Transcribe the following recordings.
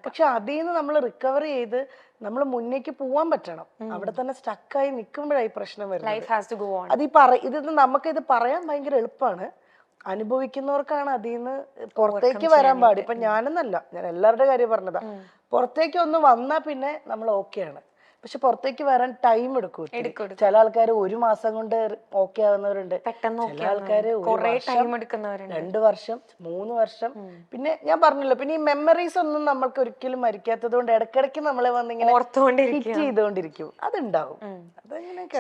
പക്ഷെ അതിൽ നിന്ന് നമ്മൾ റിക്കവർ ചെയ്ത് നമ്മൾ മുന്നേക്ക് പോവാൻ പറ്റണം. അവിടെ തന്നെ സ്റ്റക്കായി നിൽക്കുമ്പോഴായി പ്രശ്നം വരുന്നത്. ഇത് നമുക്കിത് പറയാൻ ഭയങ്കര എളുപ്പമാണ്, അനുഭവിക്കുന്നവർക്കാണ് അതിൽ നിന്ന് പുറത്തേക്ക് വരാൻ പാടി. ഇപ്പൊ ഞാനെന്നല്ല, ഞാൻ എല്ലാവരുടെ കാര്യം പറഞ്ഞതാ. പുറത്തേക്ക് ഒന്ന് വന്നാ പിന്നെ നമ്മൾ ഓക്കെയാണ്. പക്ഷെ പുറത്തേക്ക് വരാൻ ടൈം എടുക്കും. ചില ആൾക്കാർ 1 മാസം കൊണ്ട് ഓക്കെ ആവുന്നവരുണ്ട്, ചില ആൾക്കാര് 2 വർഷം 3 വർഷം. പിന്നെ ഞാൻ പറഞ്ഞല്ലോ, പിന്നെ ഈ മെമ്മറീസ് ഒന്നും നമ്മൾക്ക് ഒരിക്കലും മരിക്കാത്തത് കൊണ്ട് ഇടയ്ക്കിടയ്ക്ക് നമ്മളെ വന്നിങ്ങനെ ഹിറ്റ് ചെയ്തുകൊണ്ടിരിക്കും. അതുണ്ടാവും.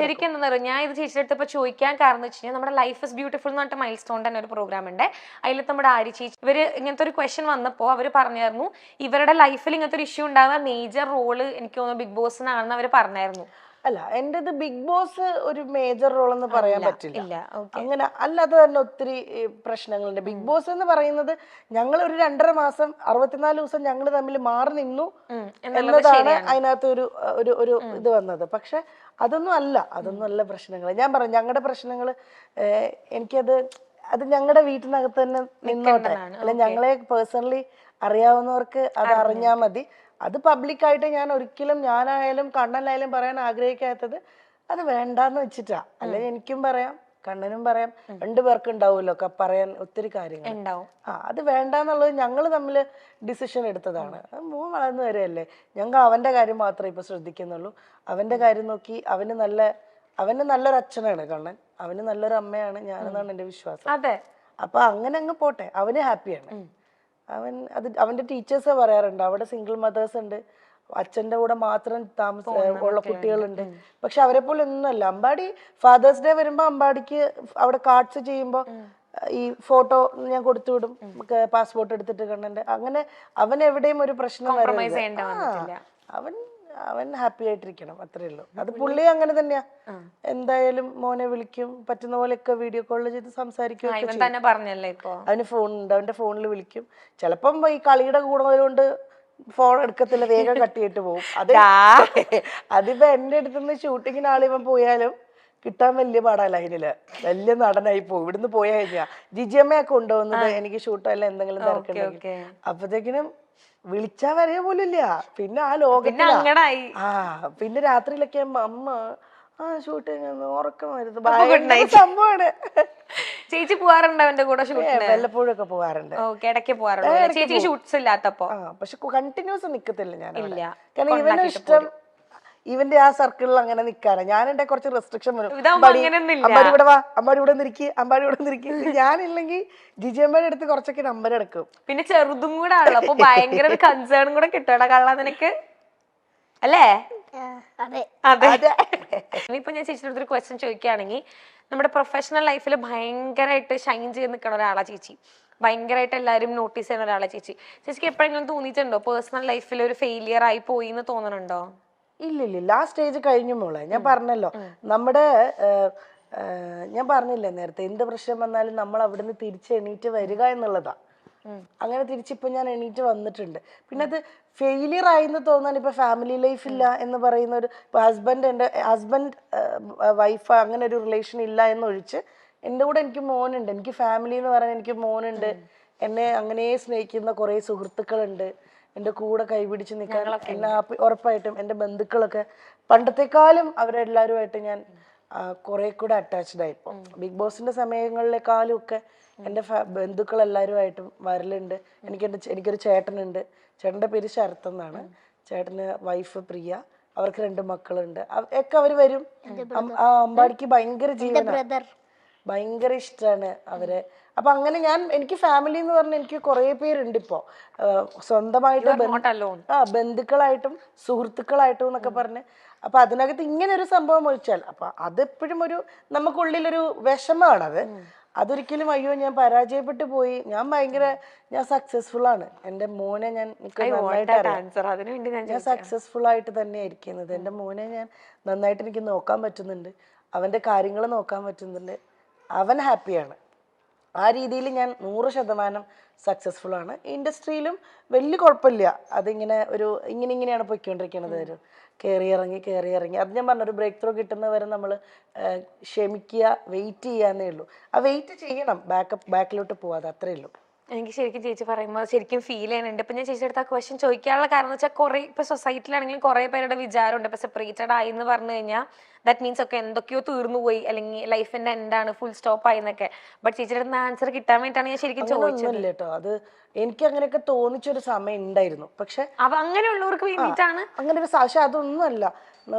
ശരിക്കും എന്താ പറയുക, ഞാൻ ഇത് ചേച്ചിയുടെ അടുത്ത് ചോദിക്കാൻ കാരണം വെച്ച് കഴിഞ്ഞാൽ നമ്മുടെ ലൈഫ് ഇസ് ബ്യൂട്ടിഫുൾ എന്ന് പറഞ്ഞിട്ട് മൈൽ സ്റ്റോൺ തന്നെ ഒരു പ്രോഗ്രാം ഉണ്ട്. അതിൽ നമ്മുടെ ആര്യ ചേച്ചി ഇവര് ഇങ്ങനത്തെ ഒരു ക്വസ്റ്റ്യൻ വന്നപ്പോൾ അവർ പറഞ്ഞായിരുന്നു ഇവരുടെ ലൈഫിൽ ഇങ്ങനത്തെ ഒരു ഇഷ്യൂ ഉണ്ടാകുന്ന മേജർ റോള് എനിക്ക് തോന്നുന്നു ബിഗ് ബോസിനാണെന്ന് അവർ പറഞ്ഞായിരുന്നു. അല്ല, എന്റേത് ബിഗ് ബോസ് ഒരു മേജർ റോൾ എന്ന് പറയാൻ പറ്റില്ല. അങ്ങനെ അല്ലാതെ തന്നെ ഒത്തിരി പ്രശ്നങ്ങളുണ്ട്. ബിഗ് ബോസ് എന്ന് പറയുന്നത് ഞങ്ങൾ ഒരു 2.5 മാസം 64 ദിവസം ഞങ്ങൾ തമ്മിൽ മാറി നിന്നു എന്നതാണ് അതിനകത്ത് ഒരു ഇത് വന്നത്. പക്ഷെ അതൊന്നും അല്ല പ്രശ്നങ്ങൾ. ഞാൻ പറഞ്ഞു ഞങ്ങളുടെ പ്രശ്നങ്ങൾ, അത് ഞങ്ങളുടെ വീട്ടിനകത്ത് തന്നെ നിന്നോട്ടെ. അല്ല, ഞങ്ങളെ പേഴ്സണലി അറിയാവുന്നവർക്ക് അത് അറിഞ്ഞാൽ മതി. അത് പബ്ലിക്കായിട്ട് ഞാൻ ഒരിക്കലും, ഞാനായാലും കണ്ണനായാലും പറയാൻ ആഗ്രഹിക്കാത്തത് അത് വേണ്ടാന്ന് വെച്ചിട്ടാ. അല്ലെങ്കിൽ എനിക്കും പറയാം, കണ്ണനും പറയാം, 2 പേർക്ക് ഉണ്ടാവുമല്ലോ പറയാൻ ഒത്തിരി കാര്യങ്ങൾ. അത് വേണ്ടാന്നുള്ളത് ഞങ്ങൾ തമ്മിൽ ഡിസിഷൻ എടുത്തതാണ്. മോൻ വളർന്നു വരെയല്ലേ, ഞങ്ങൾ അവന്റെ കാര്യം മാത്രമേ ഇപ്പൊ ശ്രദ്ധിക്കുന്നുള്ളൂ. അവന്റെ കാര്യം നോക്കി അവന് നല്ലൊരു അച്ഛനാണ് കണ്ണൻ, അവന് നല്ലൊരു അമ്മയാണ് ഞാനെന്നാണ് എന്റെ വിശ്വാസം. അപ്പൊ അങ്ങനെ അങ്ങ് പോട്ടെ, അവന് ഹാപ്പിയാണ്. അവന്റെ ടീച്ചേഴ്സ് പറയാറുണ്ട് അവിടെ സിംഗിൾ മദേഴ്സ് ഉണ്ട്, അച്ഛന്റെ കൂടെ മാത്രം ഉള്ള കുട്ടികളുണ്ട്. പക്ഷെ അവരെ പോലെ ഒന്നുമല്ല. അമ്പാടി ഫാദേഴ്സ് ഡേ വരുമ്പോ അമ്പാടിക്ക് അവിടെ കാർഡ്സ് ചെയ്യുമ്പോ ഈ ഫോട്ടോ ഞാൻ കൊടുത്തു വിടും, പാസ്പോർട്ട് എടുത്തിട്ട് കണ്ണന്റെ. അങ്ങനെ അവൻ എവിടെയും ഒരു പ്രശ്നം വരരുത്. അവൻ ഹാപ്പി ആയിട്ടിരിക്കണം, അത്രേ ഉള്ളൂ. അത് പുള്ളി അങ്ങനെ തന്നെയാ. എന്തായാലും മോനെ വിളിക്കും, പറ്റുന്ന പോലെയൊക്കെ വീഡിയോ കോൾ ചെയ്ത് സംസാരിക്കും. അവന് ഫോണുണ്ട്, അവന്റെ ഫോണിൽ വിളിക്കും. ചിലപ്പം ഈ കളിയുടെ കൂടുന്നതുകൊണ്ട് ഫോൺ എടുക്കത്തില്ല, വേഗം കട്ട് ചെയ്തിട്ട് പോകും. അതിപ്പോ എന്റെ അടുത്തുനിന്ന് ഷൂട്ടിങ്ങിന് ആളിവൻ പോയാലും കിട്ടാൻ വലിയ പാടാ. ലൈനില് വലിയ നടനായി പോകും. ഇവിടുന്ന് പോയാ കഴിഞ്ഞാ ജിജിയമ്മയൊക്കെ കൊണ്ടുപോകുന്നത് എനിക്ക് ഷൂട്ടല്ല എന്തെങ്കിലും തിരക്കുണ്ടെങ്കിൽ. അപ്പത്തേക്കിനും വിളിച്ചാ വരെ പോലും ഇല്ല. പിന്നെ ആ ലോകത്തിലാ. പിന്നെ രാത്രിയിലൊക്കെ അമ്മ ഷൂട്ടിങ് ഉറക്കം വരുന്നത് ഭയങ്കര സംഭവമാണ്. ചേച്ചി പോവാറുണ്ട് അവന്റെ കൂടെ? വല്ലപ്പോഴൊക്കെ പോവാറുണ്ട്, പക്ഷെ കണ്ടിന്യൂസ് നിക്കത്തില്ല ഞാൻ. കാരണം ഇവനും ഇഷ്ടം ഇവന്റെ ആ സർക്കിളിൽ അങ്ങനെ നിക്കാനാ. ഞാൻ എന്റെ കുറച്ച് റെസ്ട്രിക്ഷൻ വരും. അമ്പാടി ഇവിടെ വാ, അമ്പാടി ഇവിടെ നിൽക്കി. ഞാനില്ലെങ്കിൽ ജിജിയമ്മയുടെ അടുത്ത് കുറച്ചൊക്കെ നമ്പർ എടുക്കും. പിന്നെ ചെറുതും കൂടെ ആണല്ലോ, അപ്പൊ ഭയങ്കര ഒരു കൺസേണും കൂടെ കിട്ടണ കള്ള നിനക്ക് അല്ലേ? ഇപ്പൊ ഞാൻ ചേച്ചിയുടെ അടുത്തൊരു ക്വസ്റ്റ്യൻ ചോദിക്കുകയാണെങ്കിൽ, നമ്മുടെ പ്രൊഫഷണൽ ലൈഫിൽ ഭയങ്കരമായിട്ട് ഷൈൻ ചെയ്ത് നിൽക്കുന്ന ഒരാളാ ചേച്ചി, ഭയങ്കരമായിട്ട് എല്ലാവരും നോട്ടീസ് ചെയ്യുന്ന ഒരാളാ ചേച്ചി. ചേച്ചിക്ക് എപ്പോഴെങ്കിലും തോന്നിയിട്ടുണ്ടോ പേഴ്സണൽ ലൈഫിൽ ഒരു ഫെയിലിയർ ആയി പോയി എന്ന് തോന്നുന്നുണ്ടോ? ഇല്ല, ആ സ്റ്റേജ് കഴിഞ്ഞു മോളെ. ഞാൻ പറഞ്ഞല്ലോ, ഞാൻ പറഞ്ഞില്ലേ നേരത്തെ, എന്ത് പ്രശ്നം വന്നാലും നമ്മൾ അവിടുന്ന് തിരിച്ച് എണീറ്റ് വരിക എന്നുള്ളതാ. അങ്ങനെ തിരിച്ചിപ്പോ ഞാൻ എണീറ്റ് വന്നിട്ടുണ്ട്. പിന്നെ അത് ഫെയിലിയർ ആയിന്ന് തോന്നാൻ ഇപ്പൊ ഫാമിലി ലൈഫ് ഇല്ല എന്ന് പറയുന്ന ഒരു എന്റെ ഹസ്ബൻഡ് വൈഫ് അങ്ങനെ ഒരു റിലേഷൻ ഇല്ല എന്നൊഴിച്ച് എൻ്റെ കൂടെ എനിക്ക് മോനുണ്ട്. എനിക്ക് ഫാമിലി എന്ന് പറയാൻ എനിക്ക് മോനുണ്ട്. എന്നെ അങ്ങനെ സ്നേഹിക്കുന്ന കുറെ സുഹൃത്തുക്കളുണ്ട്, എൻ്റെ കൂടെ കൈപിടിച്ച് നിൽക്കാൻ. ഉറപ്പായിട്ടും എൻ്റെ ബന്ധുക്കളൊക്കെ പണ്ടത്തെക്കാളും അവരെല്ലാവരുമായിട്ട് ഞാൻ കുറെ കൂടെ അറ്റാച്ച്ഡ് ആയി. ഇപ്പോൾ ബിഗ് ബോസിന്റെ സമയങ്ങളിലെക്കാളും ഒക്കെ എൻ്റെ ബന്ധുക്കൾ എല്ലാവരുമായിട്ടും വരലുണ്ട്. എനിക്കൊരു ചേട്ടനുണ്ട്. ചേട്ടൻ്റെ പേര് ശരത് എന്നാണ്. ചേട്ടന് വൈഫ് പ്രിയ, അവർക്ക് 2 മക്കളുണ്ട്. ഒക്കെ അവര് വരും. അമ്പാടിക്ക് ഭയങ്കര ജീവനാണ്, ഭയങ്കര ഇഷ്ടമാണ് അവരെ. അപ്പൊ അങ്ങനെ എനിക്ക് ഫാമിലി എന്ന് പറഞ്ഞാൽ എനിക്ക് കുറെ പേരുണ്ട് ഇപ്പോ, സ്വന്തമായിട്ട് ബന്ധുക്കളായിട്ടും സുഹൃത്തുക്കളായിട്ടും എന്നൊക്കെ പറഞ്ഞ്. അപ്പൊ അതിനകത്ത് ഇങ്ങനെ ഒരു സംഭവം ഒഴിച്ചാൽ അപ്പൊ അതെപ്പോഴും നമുക്കുള്ളിലൊരു വിഷമമാണത്. അതൊരിക്കലും അയ്യോ ഞാൻ പരാജയപ്പെട്ടു പോയി, ഞാൻ സക്സസ്ഫുൾ ആണ്. എൻ്റെ മോനെ ഞാൻ സക്സസ്ഫുൾ ആയിട്ട് തന്നെ ഇരിക്കുന്നത്. എൻ്റെ മോനെ ഞാൻ നന്നായിട്ട് എനിക്ക് നോക്കാൻ പറ്റുന്നുണ്ട്, അവന്റെ കാര്യങ്ങൾ നോക്കാൻ പറ്റുന്നുണ്ട്, അവൻ ഹാപ്പിയാണ്. ആ രീതിയിൽ ഞാൻ 100% സക്സസ്ഫുൾ ആണ്. ഇൻഡസ്ട്രിയിലും വലിയ കുഴപ്പമില്ല. അതിങ്ങനെ ഇങ്ങനെയാണ് പോയിക്കൊണ്ടിരിക്കുന്നത്. കയറി ഇറങ്ങി അത് ഞാൻ പറഞ്ഞ ഒരു ബ്രേക്ക് ത്രൂ കിട്ടുന്നവരെ നമ്മൾ ക്ഷമിക്കുക, വെയിറ്റ് ചെയ്യാന്നേ ഉള്ളൂ. ആ വെയിറ്റ് ചെയ്യണം, ബാക്കിലോട്ട് പോവാതെ, അത്രേ ഉള്ളൂ. എനിക്ക് ശരിക്കും ചേച്ചി പറയുമ്പോൾ ശരിക്കും ഫീൽ ചെയ്യുന്നുണ്ട്. ഇപ്പൊ ഞാൻ ചേച്ചിയുടെ അടുത്ത് ആ ക്വസ്റ്റ്യൻ ചോദിക്കാനുള്ള കാരണം എന്ന് വെച്ചാൽ കുറെ ഇപ്പൊ സൊസൈറ്റിയിലാണെങ്കിലും കുറെ പേരുടെ വിചാരമുണ്ട് ഇപ്പൊ സെപ്പറേറ്റഡ് ആയി എന്ന് പറഞ്ഞു കഴിഞ്ഞാൽ ദാറ്റ് മീൻസ് ഒക്കെ എന്തൊക്കെയോ തീർന്നു പോയി അല്ലെങ്കിൽ ലൈഫിന്റെ എന്താണ് ഫുൾ സ്റ്റോപ്പ് ആയി എന്നൊക്കെ. ബട്ട് ചേച്ചിയുടെ അടുത്ത് ആൻസർ കിട്ടാൻ വേണ്ടിയിട്ടാണ് ഞാൻ ശരിക്കും ചോദിച്ചത്. ഒന്നുമില്ല കേട്ടോ, അത് എനിക്ക് അങ്ങനെയൊക്കെ തോന്നിച്ചൊരു സമയം ഉണ്ടായിരുന്നു. പക്ഷെ അങ്ങനെയുള്ളവർക്ക് വേണ്ടിയിട്ടാണ് അങ്ങനെ ഒരു പക്ഷെ അതൊന്നുമല്ല.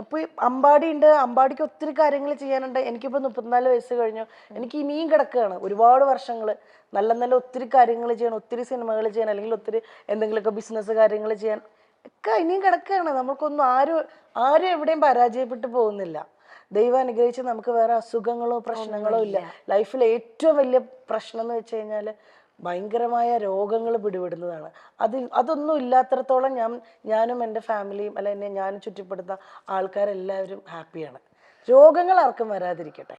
ഇപ്പൊ അമ്പാടി ഉണ്ട്, അമ്പാടിക്ക് ഒത്തിരി കാര്യങ്ങൾ ചെയ്യാനുണ്ട്. എനിക്കിപ്പോ 34 വയസ്സ് കഴിഞ്ഞു, എനിക്ക് ഇനിയും കിടക്കുകയാണ് ഒരുപാട് വർഷങ്ങള്. നല്ല നല്ല ഒത്തിരി കാര്യങ്ങൾ ചെയ്യണം, ഒത്തിരി സിനിമകൾ ചെയ്യാൻ, അല്ലെങ്കിൽ ഒത്തിരി എന്തെങ്കിലുമൊക്കെ ബിസിനസ് കാര്യങ്ങൾ ചെയ്യാൻ ഒക്കെ ഇനിയും കിടക്കുകയാണ്. നമുക്കൊന്നും ആരും എവിടെയും പരാജയപ്പെട്ടു പോകുന്നില്ല. ദൈവം അനുഗ്രഹിച്ച് നമുക്ക് വേറെ അസുഖങ്ങളോ പ്രശ്നങ്ങളോ ഇല്ല. ലൈഫിൽ ഏറ്റവും വലിയ പ്രശ്നം എന്ന് വെച്ച് കഴിഞ്ഞാല് ഭയങ്കരമായ രോഗങ്ങൾ പിടിപെടുന്നതാണ്. അതൊന്നും ഇല്ലാത്തടത്തോളം ഞാനും എൻ്റെ ഫാമിലിയും അല്ല എന്നെ ഞാനും ചുറ്റിപ്പെടുന്ന ആൾക്കാരെല്ലാവരും ഹാപ്പിയാണ്. രോഗങ്ങൾ ആർക്കും വരാതിരിക്കട്ടെ.